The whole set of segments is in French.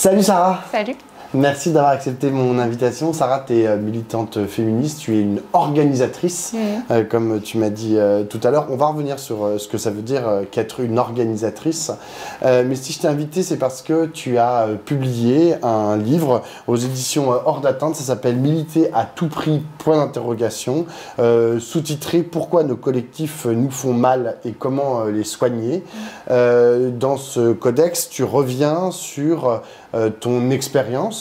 Salut Sarah. Salut. Merci d'avoir accepté mon invitation. Sarah, tu es militante féministe, tu es une organisatrice, comme tu m'as dit tout à l'heure. On va revenir sur ce que ça veut dire qu'être une organisatrice. Mais si je t'ai invité, c'est parce que tu as publié un livre aux éditions Hors d'atteinte. Ça s'appelle « Militer à tout prix, point d'interrogation », sous-titré « Pourquoi nos collectifs nous font mal et comment les soigner ». Dans ce codex, tu reviens sur ton expérience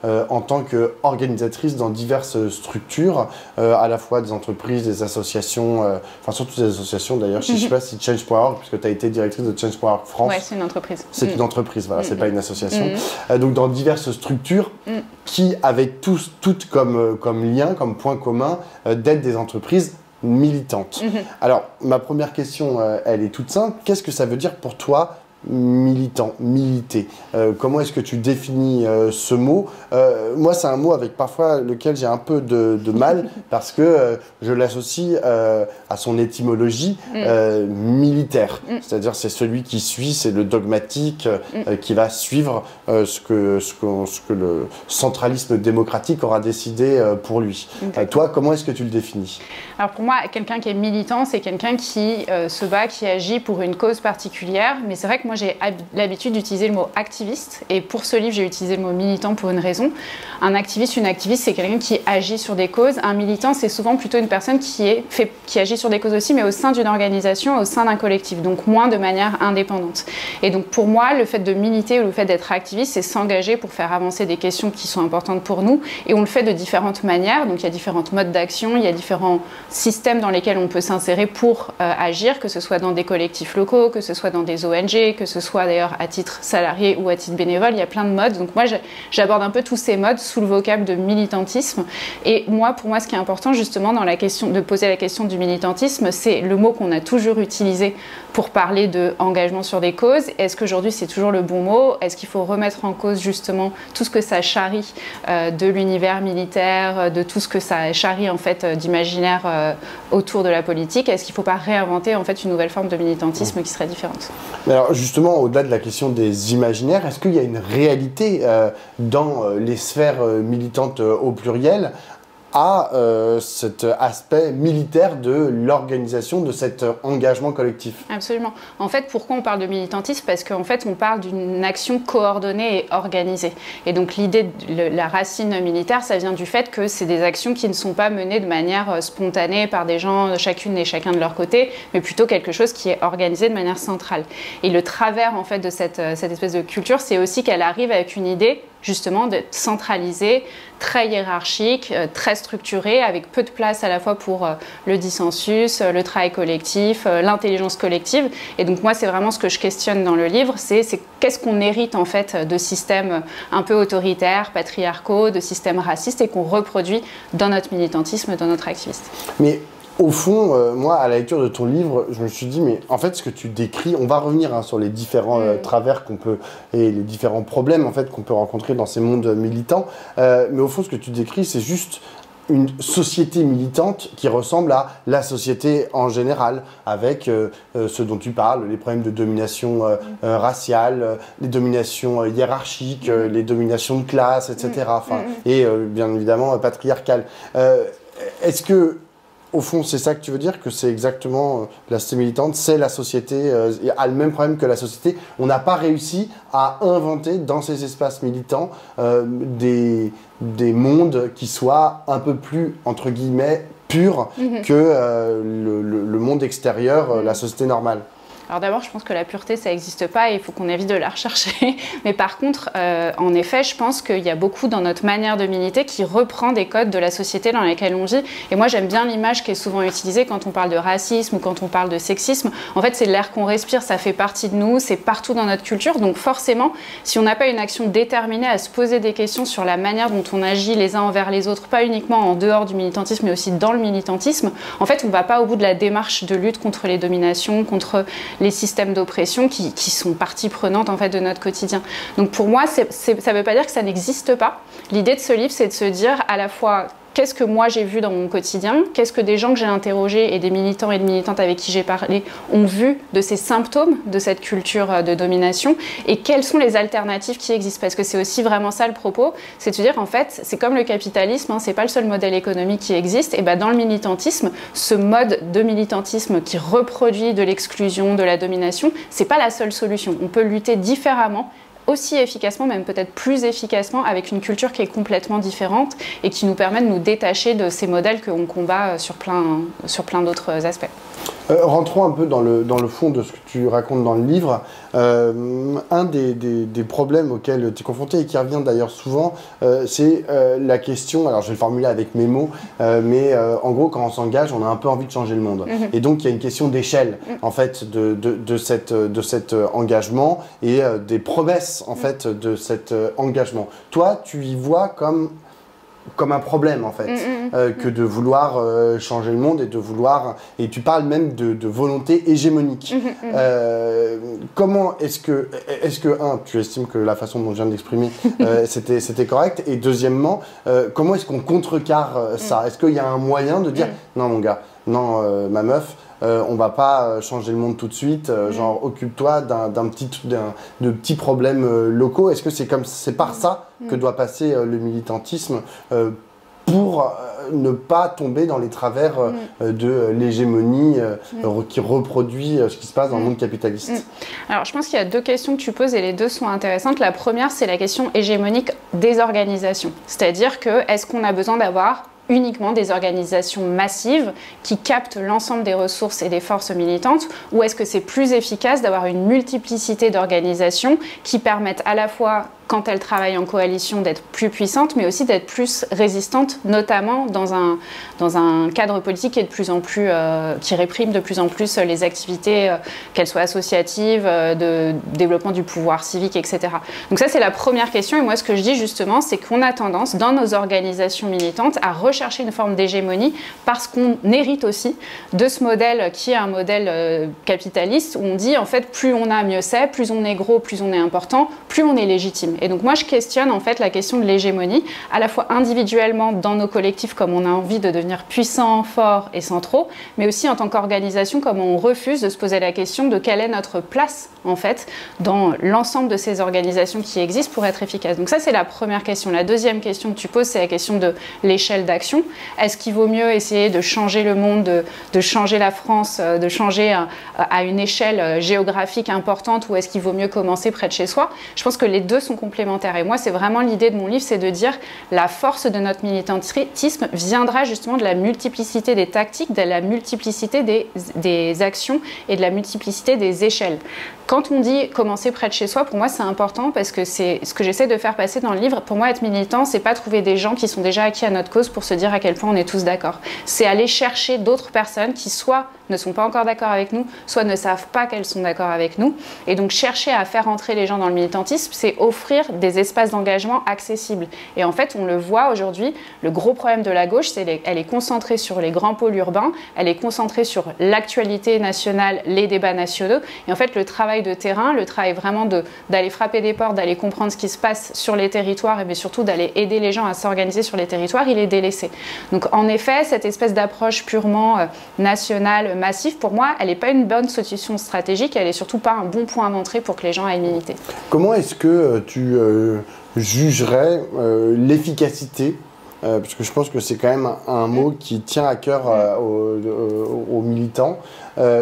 en tant qu'organisatrice dans diverses structures, à la fois des entreprises, des associations, enfin surtout des associations d'ailleurs. Je ne sais pas si Change.org, puisque tu as été directrice de Change.org France. Ouais, c'est une entreprise. C'est une entreprise, voilà, c'est pas une association. Donc dans diverses structures qui avaient toutes comme lien, comme point commun d'être des entreprises militantes. Alors ma première question, elle est toute simple. Qu'est-ce que ça veut dire pour toi militant, militer? Comment est-ce que tu définis ce mot? Moi, c'est un mot avec parfois lequel j'ai un peu de mal parce que je l'associe à son étymologie militaire. C'est-à-dire c'est celui qui suit, c'est le dogmatique qui va suivre ce que le centralisme démocratique aura décidé pour lui. Toi, comment est-ce que tu le définis? Alors pour moi, quelqu'un qui est militant, c'est quelqu'un qui se bat, qui agit pour une cause particulière. Mais c'est vrai que moi, j'ai l'habitude d'utiliser le mot activiste. Et pour ce livre, j'ai utilisé le mot militant pour une raison. Un activiste, une activiste, c'est quelqu'un qui agit sur des causes. Un militant, c'est souvent plutôt une personne qui agit sur des causes aussi, mais au sein d'une organisation, au sein d'un collectif. Donc moins de manière indépendante. Et donc pour moi, le fait de militer ou le fait d'être activiste, c'est s'engager pour faire avancer des questions qui sont importantes pour nous. Et on le fait de différentes manières. Donc il y a différents modes d'action, il y a différents systèmes dans lesquels on peut s'insérer pour agir, que ce soit dans des collectifs locaux, que ce soit dans des ONG, que ce soit d'ailleurs à titre salarié ou à titre bénévole. Il y a plein de modes. Donc moi, j'aborde un peu tous ces modes sous le vocable de militantisme. Et moi, pour moi, ce qui est important justement dans la question de poser la question du militantisme, c'est le mot qu'on a toujours utilisé pour parler de engagement sur des causes. Est-ce qu'aujourd'hui c'est toujours le bon mot? Est-ce qu'il faut remettre en cause justement tout ce que ça charrie de l'univers militaire, de tout ce que ça charrie en fait d'imaginaire autour de la politique? Est-ce qu'il ne faut pas réinventer en fait une nouvelle forme de militantisme qui serait différente? Mais alors justement, au-delà de la question des imaginaires, est-ce qu'il y a une réalité dans les sphères militantes au pluriel à cet aspect militaire de l'organisation, de cet engagement collectif? Absolument. En fait, pourquoi on parle de militantisme? Parce qu'en fait, on parle d'une action coordonnée et organisée. Et donc, l'idée de la racine militaire, ça vient du fait que c'est des actions qui ne sont pas menées de manière spontanée par des gens, chacune et chacun de leur côté, mais plutôt quelque chose qui est organisé de manière centrale. Et le travers, en fait, de cette espèce de culture, c'est aussi qu'elle arrive avec une idée justement d'être centralisée, très hiérarchique, très structurée, avec peu de place à la fois pour le dissensus, le travail collectif, l'intelligence collective. Et donc moi, c'est vraiment ce que je questionne dans le livre, c'est qu'est-ce qu'on hérite en fait de systèmes un peu autoritaires, patriarcaux, de systèmes racistes et qu'on reproduit dans notre militantisme, dans notre activisme. Mais au fond, moi, à la lecture de ton livre, je me suis dit, mais en fait, ce que tu décris, on va revenir sur les différents travers qu'on peut, et les différents problèmes en fait, qu'on peut rencontrer dans ces mondes militants, mais au fond, ce que tu décris, c'est juste une société militante qui ressemble à la société en général, avec ce dont tu parles, les problèmes de domination raciale, les dominations hiérarchiques, les dominations de classe, etc. Et bien évidemment patriarcales. Est-ce que au fond, c'est ça que tu veux dire, que c'est exactement la société militante, c'est la société, a le même problème que la société. On n'a pas réussi à inventer dans ces espaces militants des mondes qui soient un peu plus, entre guillemets, purs que le monde extérieur, la société normale. Alors d'abord, je pense que la pureté, ça n'existe pas et il faut qu'on évite de la rechercher. Mais par contre, en effet, je pense qu'il y a beaucoup dans notre manière de militer qui reprend des codes de la société dans laquelle on vit. Et moi, j'aime bien l'image qui est souvent utilisée quand on parle de racisme ou quand on parle de sexisme. En fait, c'est l'air qu'on respire, ça fait partie de nous, c'est partout dans notre culture. Donc forcément, si on n'a pas une action déterminée à se poser des questions sur la manière dont on agit les uns envers les autres, pas uniquement en dehors du militantisme, mais aussi dans le militantisme, en fait, on ne va pas au bout de la démarche de lutte contre les dominations, contre les systèmes d'oppression qui sont partie prenante en fait de notre quotidien. Donc pour moi, ça ne veut pas dire que ça n'existe pas. L'idée de ce livre, c'est de se dire à la fois qu'est-ce que moi j'ai vu dans mon quotidien, qu'est-ce que des gens que j'ai interrogés et des militants et des militantes avec qui j'ai parlé ont vu de ces symptômes de cette culture de domination, et quelles sont les alternatives qui existent, parce que c'est aussi vraiment ça le propos, c'est de se dire en fait c'est comme le capitalisme, hein, c'est pas le seul modèle économique qui existe, et ben dans le militantisme, ce mode de militantisme qui reproduit de l'exclusion, de la domination, c'est pas la seule solution. On peut lutter différemment, aussi efficacement, même peut-être plus efficacement, avec une culture qui est complètement différente et qui nous permet de nous détacher de ces modèles qu'on combat sur plein d'autres aspects. Rentrons un peu dans le fond de ce que tu racontes dans le livre. Un des problèmes auxquels tu es confronté et qui revient d'ailleurs souvent, c'est la question, alors je vais le formuler avec mes mots, mais en gros quand on s'engage, on a un peu envie de changer le monde. Et donc il y a une question d'échelle en fait de cet engagement et des promesses en fait de cet engagement. Toi, tu y vois comme un problème en fait, que de vouloir changer le monde et de vouloir, et tu parles même de volonté hégémonique. Comment est-ce que tu estimes que la façon dont je viens d'exprimer c'était correct, et deuxièmement, comment est-ce qu'on contrecarre ça? Est-ce qu'il y a un moyen de dire non mon gars, non ma meuf, on va pas changer le monde tout de suite, genre occupe-toi de petits problèmes locaux. Est-ce que c'est par ça que doit passer le militantisme pour ne pas tomber dans les travers de l'hégémonie qui reproduit ce qui se passe dans le monde capitaliste? Alors je pense qu'il y a deux questions que tu poses et les deux sont intéressantes. La première, c'est la question hégémonique des organisations. C'est-à-dire que est-ce qu'on a besoin d'avoir uniquement des organisations massives qui captent l'ensemble des ressources et des forces militantes, ou est-ce que c'est plus efficace d'avoir une multiplicité d'organisations qui permettent à la fois, quand elles travaillent en coalition, d'être plus puissantes, mais aussi d'être plus résistantes, notamment dans un cadre politique qui est de plus en plus, qui réprime de plus en plus les activités, qu'elles soient associatives, de développement du pouvoir civique, etc. Donc ça, c'est la première question. Et moi, ce que je dis justement, c'est qu'on a tendance, dans nos organisations militantes, à rechercher une forme d'hégémonie parce qu'on hérite aussi de ce modèle qui est un modèle capitaliste où on dit, en fait, plus on a, mieux c'est, plus on est gros, plus on est important, plus on est légitime. Et donc moi, je questionne en fait la question de l'hégémonie, à la fois individuellement dans nos collectifs, comme on a envie de devenir puissants, forts et centraux, mais aussi en tant qu'organisation, comme on refuse de se poser la question de quelle est notre place en fait dans l'ensemble de ces organisations qui existent pour être efficaces. Donc ça, c'est la première question. La deuxième question que tu poses, c'est la question de l'échelle d'action. Est-ce qu'il vaut mieux essayer de changer le monde, de changer la France, de changer à une échelle géographique importante, ou est-ce qu'il vaut mieux commencer près de chez soi? Je pense que les deux sont complémentaires. Et moi, c'est vraiment l'idée de mon livre, c'est de dire la force de notre militantisme viendra justement de la multiplicité des tactiques, de la multiplicité des actions et de la multiplicité des échelles. Quand on dit commencer près de chez soi, pour moi, c'est important parce que c'est ce que j'essaie de faire passer dans le livre. Pour moi, être militant, c'est pas trouver des gens qui sont déjà acquis à notre cause pour se dire à quel point on est tous d'accord. C'est aller chercher d'autres personnes qui soit ne sont pas encore d'accord avec nous, soit ne savent pas qu'elles sont d'accord avec nous. Et donc, chercher à faire entrer les gens dans le militantisme, c'est offrir des espaces d'engagement accessibles. Et en fait, on le voit aujourd'hui, le gros problème de la gauche, c'est qu'elle est concentrée sur les grands pôles urbains, elle est concentrée sur l'actualité nationale, les débats nationaux. Et en fait, le travail de terrain, le travail vraiment d'aller frapper des portes, d'aller comprendre ce qui se passe sur les territoires, et mais surtout d'aller aider les gens à s'organiser sur les territoires, il est délaissé. Donc, en effet, cette espèce d'approche purement nationale, massif, pour moi, elle n'est pas une bonne solution stratégique, elle n'est surtout pas un bon point d'entrée pour que les gens aillent militer. Comment est-ce que tu jugerais l'efficacité, parce que je pense que c'est quand même un mot qui tient à cœur aux militants,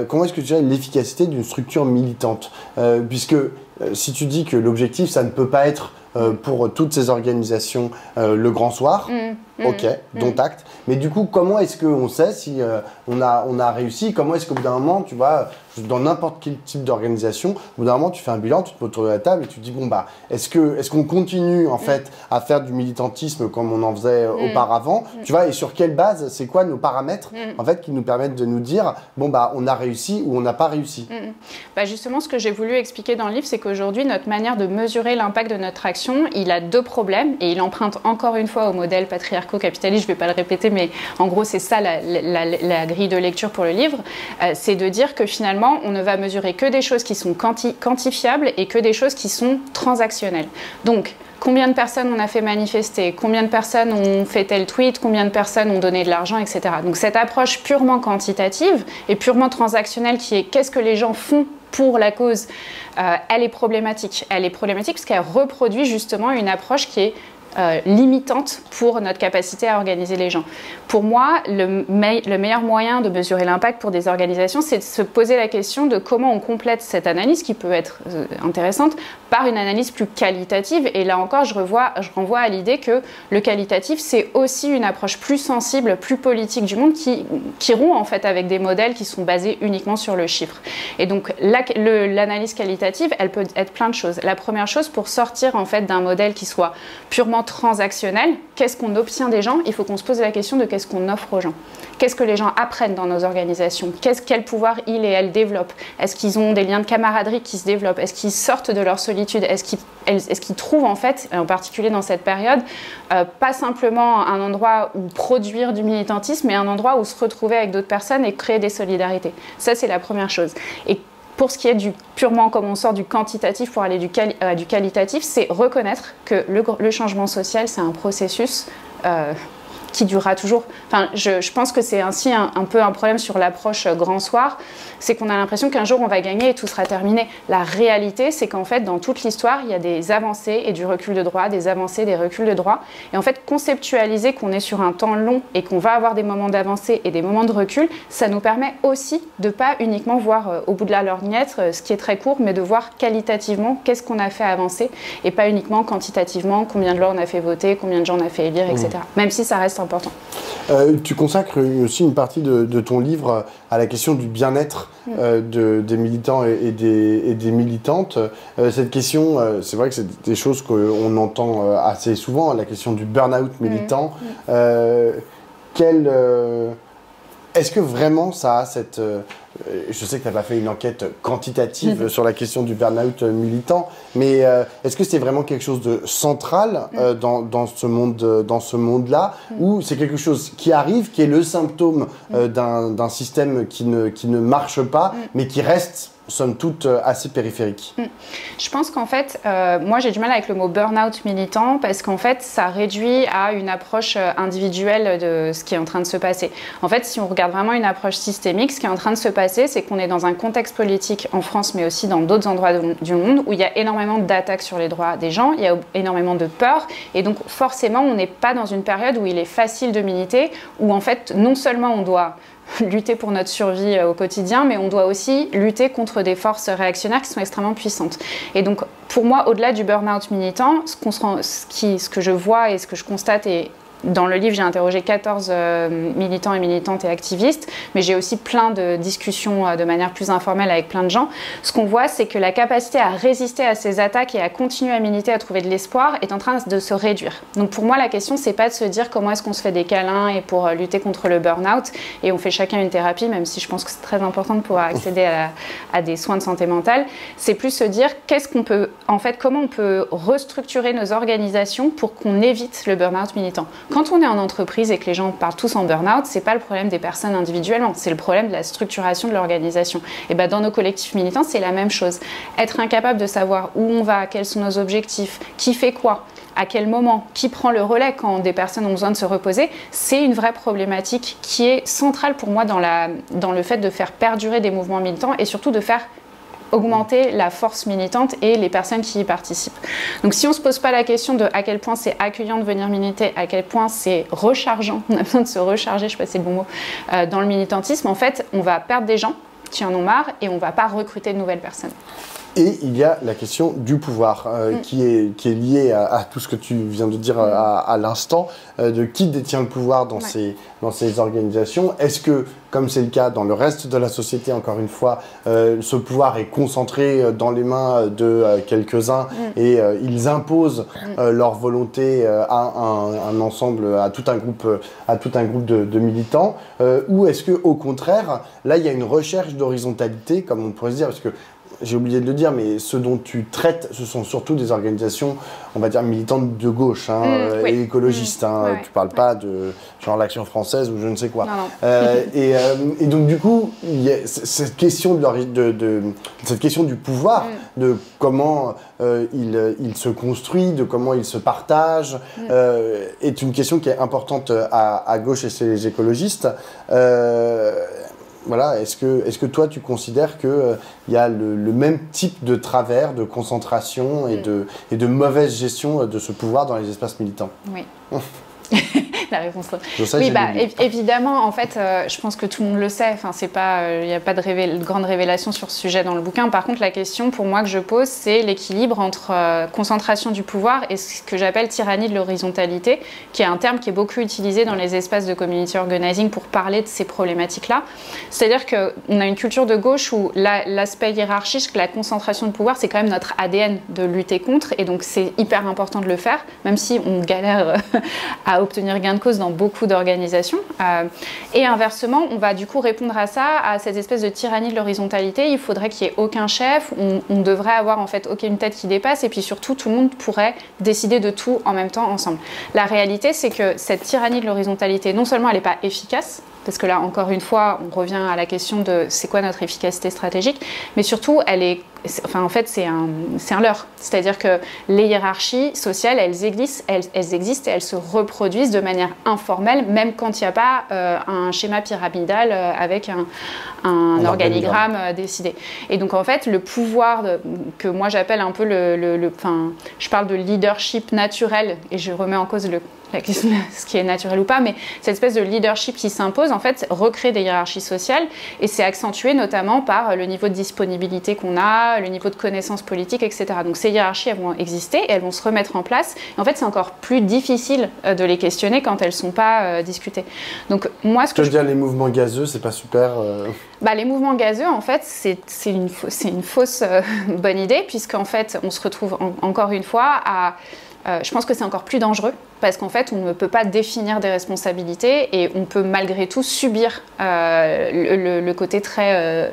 comment est-ce que tu jugerais l'efficacité d'une structure militante, puisque si tu dis que l'objectif, ça ne peut pas être pour toutes ces organisations le grand soir, ok, dont acte. Mais du coup, comment est-ce qu'on sait si on a réussi? Comment est-ce qu'au bout d'un moment, tu vois, dans n'importe quel type d'organisation, au bout d'un moment, tu fais un bilan, tu te mets autour de la table et tu te dis, bon, bah, est-ce qu'on continue, en fait, à faire du militantisme comme on en faisait auparavant, tu vois, et sur quelle base, c'est quoi nos paramètres, en fait, qui nous permettent de nous dire, bon, bah, on a réussi ou on n'a pas réussi? Bah, justement, ce que j'ai voulu expliquer dans le livre, c'est qu'aujourd'hui, notre manière de mesurer l'impact de notre action, il a deux problèmes, et il emprunte encore une fois au modèle patriarco-capitaliste, je ne vais pas le répéter, mais en gros, c'est ça la grille de lecture pour le livre, c'est de dire que finalement, finalement, on ne va mesurer que des choses qui sont quantifiables et que des choses qui sont transactionnelles. Donc, combien de personnes on a fait manifester, combien de personnes ont fait tel tweet, combien de personnes ont donné de l'argent, etc. Donc cette approche purement quantitative et purement transactionnelle qui est qu'est-ce que les gens font pour la cause, elle est problématique. Elle est problématique parce qu'elle reproduit justement une approche qui est limitante pour notre capacité à organiser les gens. Pour moi, le meilleur moyen de mesurer l'impact pour des organisations, c'est de se poser la question de comment on complète cette analyse, qui peut être intéressante, par une analyse plus qualitative. Et là encore, je renvoie à l'idée que le qualitatif, c'est aussi une approche plus sensible, plus politique du monde, qui rompt en fait avec des modèles qui sont basés uniquement sur le chiffre. Et donc, l'analyse qualitative, elle peut être plein de choses. La première chose, pour sortir en fait d'un modèle qui soit purement transactionnel, qu'est-ce qu'on obtient des gens? Il faut qu'on se pose la question de qu'est-ce qu'on offre aux gens. Qu'est-ce que les gens apprennent dans nos organisations? Quel pouvoir ils et elles développent? Est-ce qu'ils ont des liens de camaraderie qui se développent? Est-ce qu'ils sortent de leur solitude? Est-ce qu'ils trouvent en fait, en particulier dans cette période, pas simplement un endroit où produire du militantisme, mais un endroit où se retrouver avec d'autres personnes et créer des solidarités? Ça, c'est la première chose. Et pour ce qui est du purement, comme on sort du quantitatif pour aller du qualitatif, c'est reconnaître que le changement social, c'est un processus qui durera toujours. Enfin, je pense que c'est ainsi un peu un problème sur l'approche grand soir, c'est qu'on a l'impression qu'un jour on va gagner et tout sera terminé. La réalité, c'est qu'en fait, dans toute l'histoire, il y a des avancées et du recul de droit, des avancées, des reculs de droit. Et en fait, conceptualiser qu'on est sur un temps long et qu'on va avoir des moments d'avancée et des moments de recul, ça nous permet aussi de ne pas uniquement voir au bout de la lorgnette ce qui est très court, mais de voir qualitativement qu'est-ce qu'on a fait avancer et pas uniquement quantitativement combien de lois on a fait voter, combien de gens on a fait élire, etc. Même si ça reste important. Tu consacres aussi une partie de ton livre à la question du bien-être des militants et des militantes. Cette question, c'est vrai que c'est des choses qu'on entend assez souvent, la question du burn-out militant. Est-ce que vraiment ça a cette... je sais que tu n'as pas fait une enquête quantitative sur la question du burn-out militant, mais est-ce que c'est vraiment quelque chose de central dans ce monde-là, ou c'est quelque chose qui arrive, qui est le symptôme d'un système qui ne marche pas, mais qui reste somme toute assez périphérique? Je pense qu'en fait, moi j'ai du mal avec le mot burn-out militant parce qu'en fait ça réduit à une approche individuelle de ce qui est en train de se passer. En fait, si on regarde vraiment une approche systémique, ce qui est en train de se passer, c'est qu'on est dans un contexte politique en France, mais aussi dans d'autres endroits du monde, où il y a énormément d'attaques sur les droits des gens, il y a énormément de peur, et donc forcément on n'est pas dans une période où il est facile de militer, où en fait non seulement on doit lutter pour notre survie au quotidien, mais on doit aussi lutter contre des forces réactionnaires qui sont extrêmement puissantes. Et donc, pour moi, au-delà du burn-out militant, ce que je vois et ce que je constate, et dans le livre, j'ai interrogé 14 militants et militantes et activistes, mais j'ai aussi plein de discussions de manière plus informelle avec plein de gens. Ce qu'on voit, c'est que la capacité à résister à ces attaques et à continuer à militer, à trouver de l'espoir, est en train de se réduire. Donc pour moi, la question, c'est pas de se dire comment est-ce qu'on se fait des câlins et pour lutter contre le burn-out, et on fait chacun une thérapie, même si je pense que c'est très important de pouvoir accéder à des soins de santé mentale. C'est plus se dire comment on peut restructurer nos organisations pour qu'on évite le burn-out militant. Quand on est en entreprise et que les gens partent tous en burn-out, c'est pas le problème des personnes individuellement, c'est le problème de la structuration de l'organisation. Et ben dans nos collectifs militants, c'est la même chose. Être incapable de savoir où on va, quels sont nos objectifs, qui fait quoi, à quel moment, qui prend le relais quand des personnes ont besoin de se reposer, c'est une vraie problématique qui est centrale pour moi dans le fait de faire perdurer des mouvements militants et surtout de faire augmenter la force militante et les personnes qui y participent. Donc si on ne se pose pas la question de à quel point c'est accueillant de venir militer, à quel point c'est rechargeant, on a besoin de se recharger, je ne sais pas si c'est le bon mot, dans le militantisme, en fait, on va perdre des gens qui en ont marre et on ne va pas recruter de nouvelles personnes. Et il y a la question du pouvoir qui est liée à tout ce que tu viens de dire à l'instant, de qui détient le pouvoir dans ces organisations. Est-ce que, comme c'est le cas dans le reste de la société, encore une fois, ce pouvoir est concentré dans les mains de quelques-uns et ils imposent leur volonté à un ensemble, à tout un groupe de militants, ou est-ce qu'au contraire, là, il y a une recherche d'horizontalité, comme on pourrait se dire, parce que j'ai oublié de le dire, mais ce dont tu traites, ce sont surtout des organisations, on va dire, militantes de gauche et écologistes. Tu parles pas de genre l'Action française ou je ne sais quoi. Et donc du coup, il y a cette question cette question du pouvoir, de comment il se construit, de comment il se partage, est une question qui est importante à gauche et chez les écologistes. Voilà, est-ce que toi tu considères qu'il y a le même type de travers, de concentration et de mauvaise gestion de ce pouvoir dans les espaces militants? Oui. La réponse. Oui, évidemment, en fait, je pense que tout le monde le sait. Enfin, c'est pas, il n'y a pas de grande révélation sur ce sujet dans le bouquin. Par contre, la question pour moi que je pose, c'est l'équilibre entre concentration du pouvoir et ce que j'appelle tyrannie de l'horizontalité, qui est un terme qui est beaucoup utilisé dans les espaces de community organizing pour parler de ces problématiques-là. C'est-à-dire qu'on a une culture de gauche où l'aspect hiérarchique, la concentration de pouvoir, c'est quand même notre ADN de lutter contre, et donc c'est hyper important de le faire, même si on galère à obtenir gain de cause dans beaucoup d'organisations. Et inversement, on va du coup répondre à ça, à cette espèce de tyrannie de l'horizontalité. Il faudrait qu'il n'y ait aucun chef, on devrait avoir en fait aucune tête qui dépasse, et puis surtout tout le monde pourrait décider de tout en même temps ensemble. La réalité, c'est que cette tyrannie de l'horizontalité, non seulement elle n'est pas efficace, parce que là, encore une fois, on revient à la question de c'est quoi notre efficacité stratégique, mais surtout, en fait, c'est un leurre. C'est-à-dire que les hiérarchies sociales, elles existent et elles se reproduisent de manière informelle, même quand il n'y a pas un schéma pyramidal avec un organigramme décidé. Et donc, en fait, le pouvoir que moi j'appelle un peu je parle de leadership naturel, et je remets en cause la question de ce qui est naturel ou pas, mais cette espèce de leadership qui s'impose, en fait, recrée des hiérarchies sociales, et c'est accentué notamment par le niveau de disponibilité qu'on a, le niveau de connaissance politique, etc. Donc ces hiérarchies, elles vont exister et elles vont se remettre en place. Et en fait, c'est encore plus difficile de les questionner quand elles ne sont pas discutées. Donc moi, ce que je veux dire, les mouvements gazeux, c'est pas super. Les mouvements gazeux, en fait, c'est une fausse bonne idée, puisqu'en fait, on se retrouve encore une fois à... je pense que c'est encore plus dangereux, parce qu'en fait, on ne peut pas définir des responsabilités et on peut malgré tout subir le côté très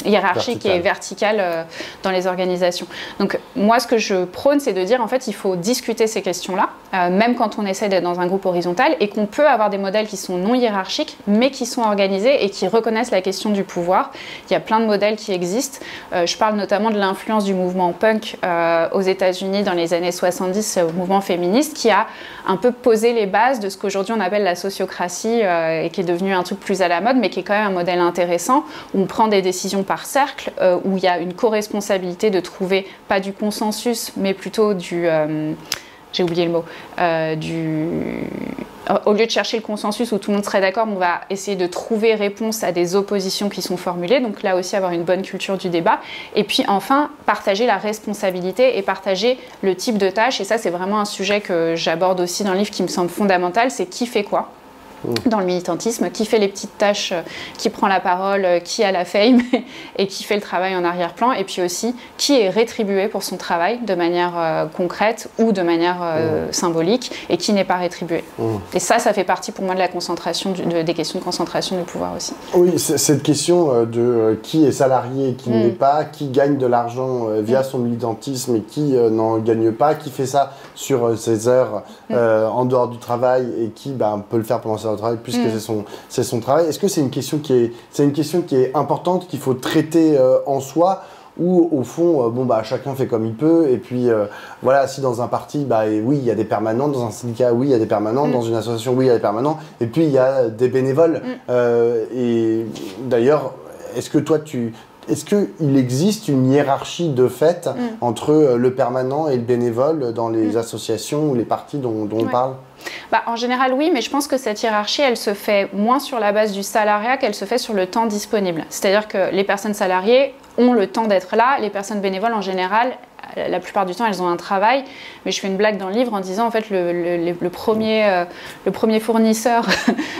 hiérarchique et vertical dans les organisations. Donc moi, ce que je prône, c'est de dire, en fait, il faut discuter ces questions-là, même quand on essaie d'être dans un groupe horizontal, et qu'on peut avoir des modèles qui sont non hiérarchiques, mais qui sont organisés et qui reconnaissent la question du pouvoir. Il y a plein de modèles qui existent. Je parle notamment de l'influence du mouvement punk aux États-Unis dans les années 70, au mouvement féministe, qui a un peu posé les bases de ce qu'aujourd'hui on appelle la sociocratie, et qui est devenu un truc plus à la mode, mais qui est quand même un modèle intéressant, où on prend des décisions par cercle, où il y a une co-responsabilité de trouver, pas du consensus, mais plutôt du... j'ai oublié le mot, au lieu de chercher le consensus où tout le monde serait d'accord, on va essayer de trouver réponse à des oppositions qui sont formulées. Donc là aussi, avoir une bonne culture du débat. Et puis enfin, partager la responsabilité et partager le type de tâches. Et ça, c'est vraiment un sujet que j'aborde aussi dans le livre qui me semble fondamental, c'est qui fait quoi dans le militantisme, qui fait les petites tâches, qui prend la parole, qui a la fame et qui fait le travail en arrière-plan, et puis aussi qui est rétribué pour son travail de manière concrète ou de manière symbolique, et qui n'est pas rétribué. Et ça fait partie pour moi de la concentration, des questions de concentration du pouvoir aussi. Oui, cette question de qui est salarié et qui ne l'est pas, qui gagne de l'argent via son militantisme et qui n'en gagne pas, qui fait ça sur ses heures en dehors du travail et qui peut le faire pendant ses heures de travail puisque c'est son travail. Est-ce que c'est une question qui est importante, qu'il faut traiter en soi, ou au fond, chacun fait comme il peut, et puis voilà, si dans un parti, oui, il y a des permanents, dans un syndicat, oui, il y a des permanents, dans une association, oui, il y a des permanents, et puis il y a des bénévoles. Et d'ailleurs, est-ce qu'il existe une hiérarchie de fait entre le permanent et le bénévole dans les associations ou les partis dont on parle ? En général, oui, mais je pense que cette hiérarchie, elle se fait moins sur la base du salariat qu'elle se fait sur le temps disponible. C'est-à-dire que les personnes salariées ont le temps d'être là, les personnes bénévoles, en général, la plupart du temps, elles ont un travail. Mais je fais une blague dans le livre en disant, en fait, le premier fournisseur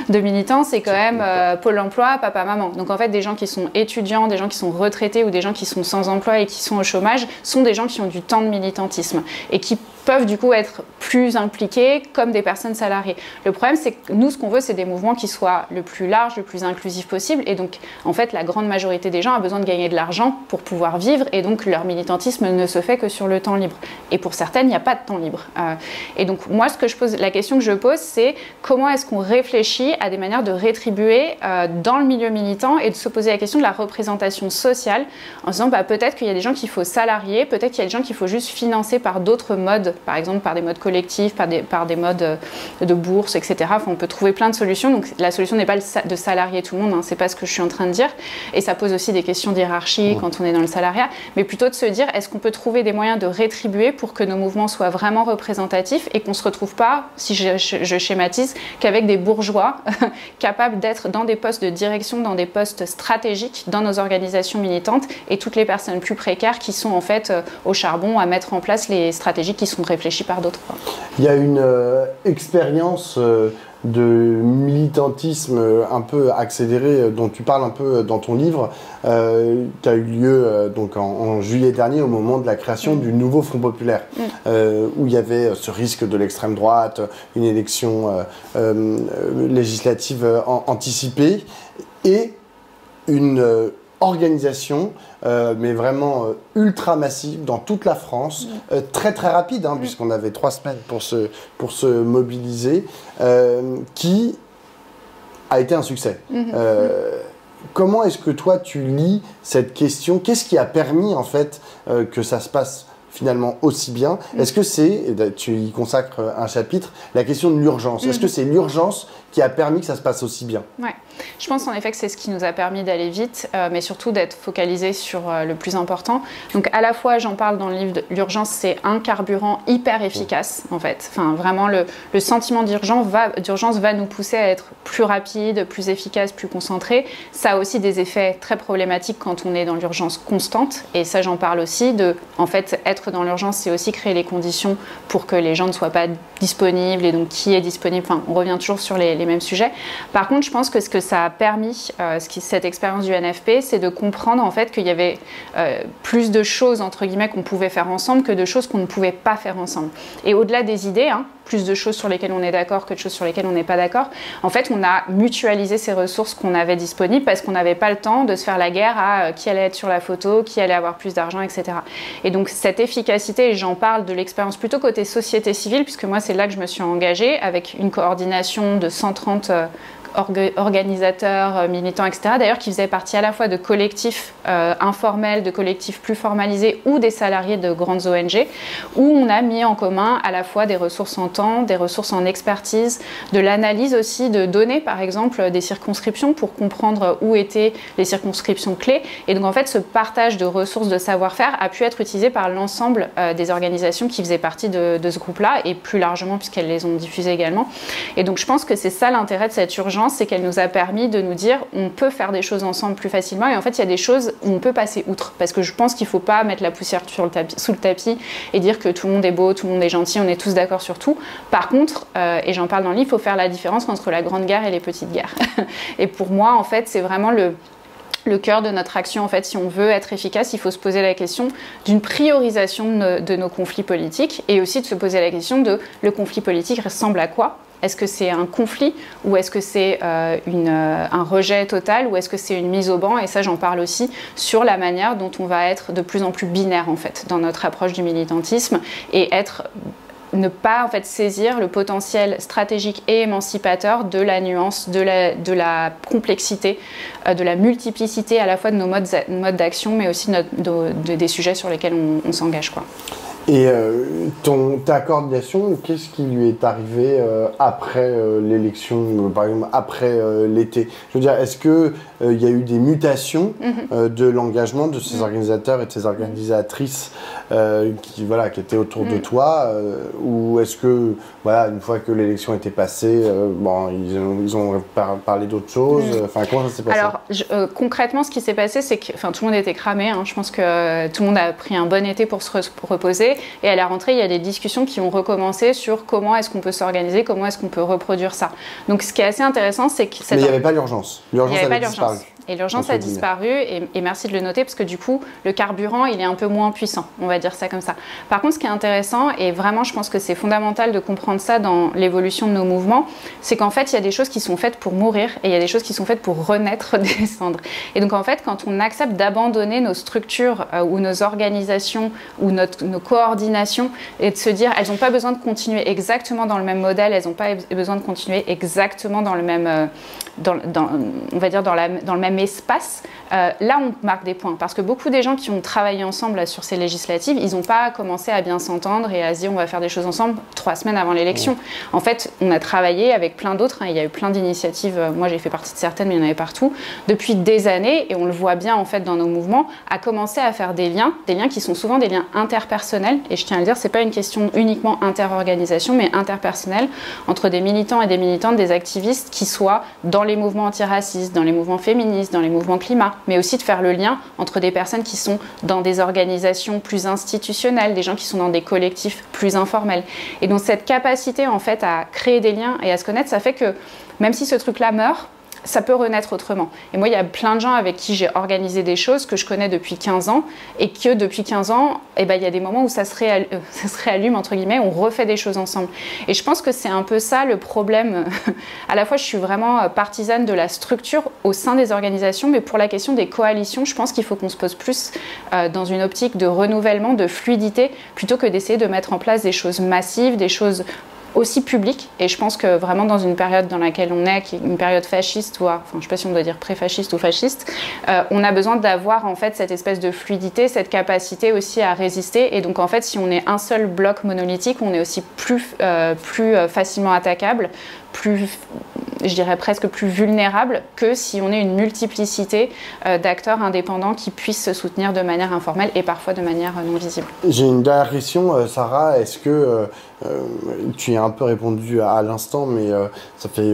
de militants, c'est quand même Pôle emploi, papa-maman. Donc, en fait, des gens qui sont étudiants, des gens qui sont retraités ou des gens qui sont sans emploi et qui sont au chômage sont des gens qui ont du temps de militantisme et qui peuvent du coup être plus impliqués comme des personnes salariées. Le problème, c'est que nous, ce qu'on veut, c'est des mouvements qui soient le plus larges, le plus inclusifs possible. Et donc, en fait, la grande majorité des gens a besoin de gagner de l'argent pour pouvoir vivre. Et donc, leur militantisme ne se fait que sur le temps libre. Et pour certaines, il n'y a pas de temps libre. Et donc, moi, la question que je pose, c'est comment est-ce qu'on réfléchit à des manières de rétribuer dans le milieu militant et de se poser la question de la représentation sociale en se disant, peut-être qu'il y a des gens qu'il faut salarier, peut-être qu'il y a des gens qu'il faut juste financer par d'autres modes, par exemple par des modes collectifs, par des modes de bourse, etc. Enfin, on peut trouver plein de solutions. Donc la solution n'est pas de salarier tout le monde, hein, c'est pas ce que je suis en train de dire. Et ça pose aussi des questions d'hierarchie quand on est dans le salariat, mais plutôt de se dire, est-ce qu'on peut trouver des moyens de rétribuer pour que nos mouvements soient vraiment représentatifs et qu'on ne se retrouve pas, si je schématise, qu'avec des bourgeois capables d'être dans des postes de direction, dans des postes stratégiques, dans nos organisations militantes, et toutes les personnes plus précaires qui sont en fait au charbon à mettre en place les stratégies qui sont réfléchies par d'autres. Il y a une expérience de militantisme un peu accéléré dont tu parles un peu dans ton livre qui a eu lieu donc en juillet dernier au moment de la création du nouveau Front populaire où il y avait ce risque de l'extrême droite, une élection législative anticipée et une organisation mais vraiment ultra massive dans toute la France, très très rapide puisqu'on avait 3 semaines pour se mobiliser, qui a été un succès. Comment est-ce que toi tu lis cette question? Qu'est-ce qui a permis en fait que ça se passe finalement aussi bien? Est-ce que c'est, tu y consacres un chapitre, la question de l'urgence? Est-ce que c'est l'urgence qui a permis que ça se passe aussi bien? Ouais. Je pense en effet que c'est ce qui nous a permis d'aller vite, mais surtout d'être focalisé sur le plus important. Donc à la fois, j'en parle dans le livre, l'urgence, c'est un carburant hyper efficace en fait. Enfin, vraiment, le sentiment d'urgence va nous pousser à être plus rapide, plus efficace, plus concentré. Ça a aussi des effets très problématiques quand on est dans l'urgence constante. Et ça, j'en parle aussi de, en fait, être dans l'urgence, c'est aussi créer les conditions pour que les gens ne soient pas disponibles. Et donc, qui est disponible? Enfin, on revient toujours sur les mêmes sujets. Par contre, je pense que ce que ça a permis, cette expérience du NFP, c'est de comprendre en fait qu'il y avait plus de choses entre guillemets qu'on pouvait faire ensemble que de choses qu'on ne pouvait pas faire ensemble. Et au-delà des idées, plus de choses sur lesquelles on est d'accord que de choses sur lesquelles on n'est pas d'accord, en fait, on a mutualisé ces ressources qu'on avait disponibles parce qu'on n'avait pas le temps de se faire la guerre à qui allait être sur la photo, qui allait avoir plus d'argent, etc. Et donc cette efficacité, et j'en parle de l'expérience plutôt côté société civile, puisque moi c'est là que je me suis engagée avec une coordination de 130 organisateurs, militants, etc. D'ailleurs, qui faisaient partie à la fois de collectifs informels, de collectifs plus formalisés ou des salariés de grandes ONG, où on a mis en commun à la fois des ressources en temps, des ressources en expertise, de l'analyse aussi de données, par exemple, des circonscriptions pour comprendre où étaient les circonscriptions clés. Et donc, en fait, ce partage de ressources, de savoir-faire a pu être utilisé par l'ensemble des organisations qui faisaient partie de ce groupe-là, et plus largement, puisqu'elles les ont diffusées également. Et donc, je pense que c'est ça l'intérêt de cette urgence, c'est qu'elle nous a permis de nous dire on peut faire des choses ensemble plus facilement, et en fait il y a des choses où on peut passer outre, parce que je pense qu'il ne faut pas mettre la poussière sous le tapis et dire que tout le monde est beau, tout le monde est gentil, on est tous d'accord sur tout. Par contre, et j'en parle dans le livre, il faut faire la différence entre la grande guerre et les petites guerres. Et pour moi en fait c'est vraiment le cœur de notre action. En fait, si on veut être efficace, il faut se poser la question d'une priorisation de nos conflits politiques, et aussi de se poser la question de le conflit politique ressemble à quoi? Est-ce que c'est un conflit, ou est-ce que c'est un rejet total, ou est-ce que c'est une mise au banc? Et ça, j'en parle aussi sur la manière dont on va être de plus en plus binaire en fait dans notre approche du militantisme, et ne pas en fait saisir le potentiel stratégique et émancipateur de la nuance, de la complexité, de la multiplicité à la fois de nos modes d'action, mais aussi des sujets sur lesquels on s'engage, quoi. Et ta coordination, qu'est-ce qui lui est arrivé après l'élection, par exemple après l'été? Je veux dire, est-ce qu'il y a eu des mutations de l'engagement de ces organisateurs et de ces organisatrices qui étaient autour de toi, ou est-ce que, une fois que l'élection était passée, ils ont parlé d'autres choses? Comment ça s'est passé? Alors, concrètement, ce qui s'est passé, c'est que tout le monde était cramé. Je pense que tout le monde a pris un bon été pour se reposer. Et à la rentrée, il y a des discussions qui ont recommencé sur comment est-ce qu'on peut s'organiser, comment est-ce qu'on peut reproduire ça. Donc, ce qui est assez intéressant, c'est que... Mais il n'y avait pas l'urgence. L'urgence avait disparu. Et l'urgence a disparu, et merci de le noter, parce que du coup, le carburant, il est un peu moins puissant, on va dire ça comme ça. Par contre, ce qui est intéressant, et vraiment, je pense que c'est fondamental de comprendre ça dans l'évolution de nos mouvements, c'est qu'en fait, il y a des choses qui sont faites pour mourir, et il y a des choses qui sont faites pour renaître des cendres. Et donc, en fait, quand on accepte d'abandonner nos structures ou nos organisations ou nos coordinations, et de se dire, elles n'ont pas besoin de continuer exactement dans le même modèle, elles n'ont pas besoin de continuer exactement dans le même, on va dire dans le même espace, là on marque des points. Parce que beaucoup des gens qui ont travaillé ensemble là, sur ces législatives, ils n'ont pas commencé à bien s'entendre et à se dire on va faire des choses ensemble 3 semaines avant l'élection. En fait, on a travaillé avec plein d'autres, il y a eu plein d'initiatives, moi j'ai fait partie de certaines, mais il y en avait partout, depuis des années, et on le voit bien en fait dans nos mouvements, à commencer à faire des liens qui sont souvent des liens interpersonnels, et je tiens à le dire, c'est pas une question uniquement interorganisation, mais interpersonnelle, entre des militants et des militantes, des activistes qui soient dans les mouvements antiracistes, dans les mouvements féministes, dans les mouvements climat, mais aussi de faire le lien entre des personnes qui sont dans des organisations plus institutionnelles, des gens qui sont dans des collectifs plus informels. Et donc cette capacité en fait à créer des liens et à se connaître, ça fait que même si ce truc-là meurt, ça peut renaître autrement. Et moi, il y a plein de gens avec qui j'ai organisé des choses que je connais depuis 15 ans et que depuis 15 ans, il y a des moments où ça se réallume, entre guillemets, on refait des choses ensemble. Et je pense que c'est un peu ça le problème. À la fois, je suis vraiment partisane de la structure au sein des organisations, mais pour la question des coalitions, je pense qu'il faut qu'on se pose plus dans une optique de renouvellement, de fluidité, plutôt que d'essayer de mettre en place des choses massives, des choses aussi public, et je pense que vraiment dans une période dans laquelle on est, qui est une période fasciste, voire, enfin je sais pas si on doit dire pré-fasciste ou fasciste, on a besoin d'avoir en fait cette espèce de fluidité, cette capacité aussi à résister, et donc en fait si on est un seul bloc monolithique, on est aussi plus facilement attaquable, je dirais presque plus vulnérable que si on est une multiplicité d'acteurs indépendants qui puissent se soutenir de manière informelle et parfois de manière non visible. J'ai une dernière question, Sarah. Est-ce que tu y as un peu répondu à l'instant, mais ça fait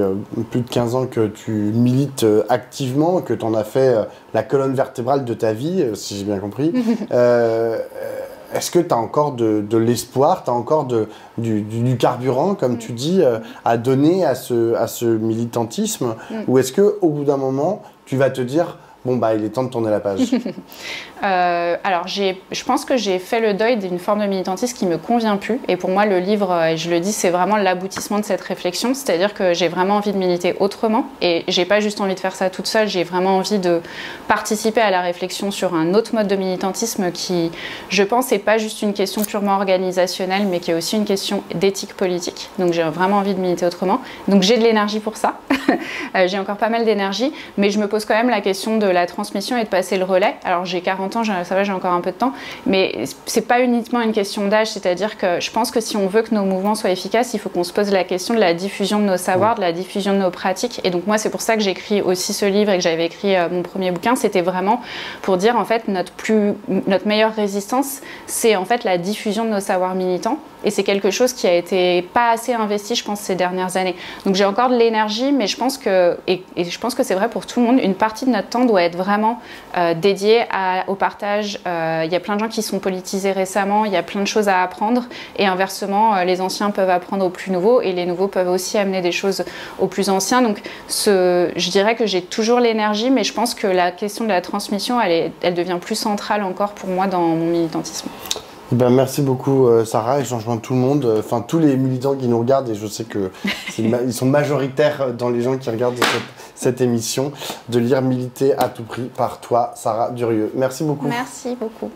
plus de 15 ans que tu milites activement, que tu en as fait la colonne vertébrale de ta vie, si j'ai bien compris. Est-ce que tu as encore de l'espoir, tu as encore du carburant, comme tu dis, à donner à ce militantisme, ou est-ce qu'au bout d'un moment, tu vas te dire bon, bah, il est temps de tourner la page. Alors, je pense que j'ai fait le deuil d'une forme de militantisme qui ne me convient plus. Et pour moi, le livre, et je le dis, c'est vraiment l'aboutissement de cette réflexion. C'est-à-dire que j'ai vraiment envie de militer autrement. Et j'ai pas juste envie de faire ça toute seule, j'ai vraiment envie de participer à la réflexion sur un autre mode de militantisme qui, je pense, n'est pas juste une question purement organisationnelle, mais qui est aussi une question d'éthique politique. Donc, j'ai vraiment envie de militer autrement. Donc, j'ai de l'énergie pour ça. J'ai encore pas mal d'énergie. Mais je me pose quand même la question de la transmission et de passer le relais. Alors j'ai 40 ans, ça va, j'ai encore un peu de temps, mais c'est pas uniquement une question d'âge, c'est-à-dire que je pense que si on veut que nos mouvements soient efficaces, il faut qu'on se pose la question de la diffusion de nos savoirs, de la diffusion de nos pratiques. Et donc moi, c'est pour ça que j'écris aussi ce livre et que j'avais écrit mon premier bouquin. C'était vraiment pour dire en fait notre meilleure résistance, c'est en fait la diffusion de nos savoirs militants. Et c'est quelque chose qui a été pas assez investi, je pense, ces dernières années. Donc j'ai encore de l'énergie, mais je pense que, et je pense que c'est vrai pour tout le monde, une partie de notre temps doit être vraiment dédiée au partage. Il y a plein de gens qui sont politisés récemment, il y a plein de choses à apprendre. Et inversement, les anciens peuvent apprendre aux plus nouveaux et les nouveaux peuvent aussi amener des choses aux plus anciens. Donc je dirais que j'ai toujours l'énergie, mais je pense que la question de la transmission, elle devient plus centrale encore pour moi dans mon militantisme. Ben, merci beaucoup Sarah, et je rejoins tout le monde, enfin tous les militants qui nous regardent, et je sais qu'ils sont majoritaires dans les gens qui regardent cette émission, de lire Militer à tout prix par toi, Sarah Durieux. Merci beaucoup. Merci beaucoup.